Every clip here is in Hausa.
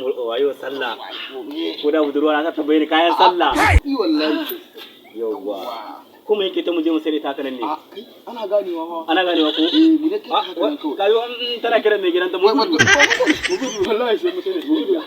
wayo sallah. Ko da budurwa na ta bayani kayan sallah. Wallahi. Yawwa. Kuma yake ta muje mu sai ta kanan ne. Ana ganewa fa. Ana ganewa ko? Mu da kayo tana kiran mai gidan ta mu. Wallahi sai mu sai mu.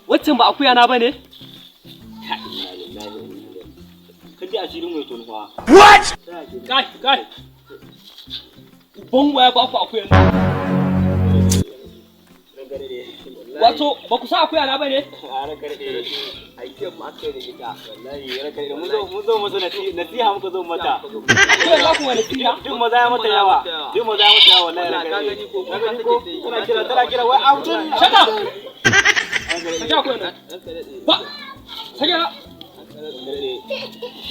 Waccan ba akuya na bane? Kaje asirin mai tolfa. What? Kai. Bon waya ba ku akuya na. Wato ba ku sa akuya na bane? Aikin mu aka yi da ita. Wallahi rakare mun zo nasiha muka zo mata. Kai ba ku wani nasiha? Duk maza ya mata yawa. Wallahi rakare. Tana kira wai Abdul. Shut up. Sake akuya na. Ba. Sake na.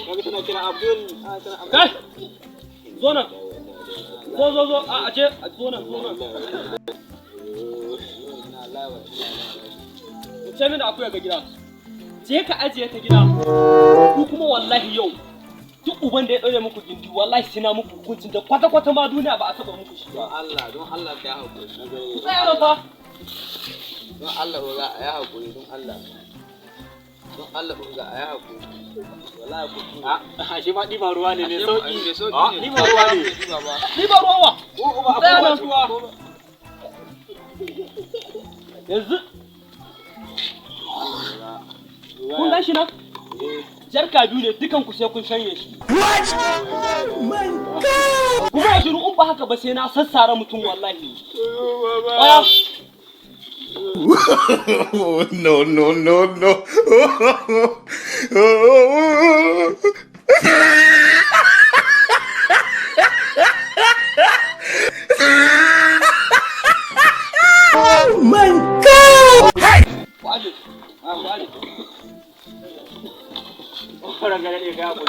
Kaga tana kira Abdul. Kai. Zo nan. Zo. A ce zo nan. Ce min da akuya ga gida. Je ka ajiye ta gida. Ku kuma wallahi yau duk uban da ya ɗaure muku gindi wallahi sai na muku hukuncin da kwata ma duniya ba a saba muku shi ba. Don Allah ya hakuri. Sai fa. Don Allah ga ya hakuri don Allah. Don Allah ga ya hakuri. Wallahi ku. Shi ma ɗiban ruwa ne mai sauki. Ɗiban ruwa ne. Ɗiban ruwa wa? Ko ba a ruwa. Yanzu kun gan shi nan? Jarka biyu ne dukan ku sai kun shanye shi. What? My God! Kuma shiru in ba haka ba sai na sassara mutum wallahi. No. Oh my God! Hey! Wale. Orang gak ada dia apa?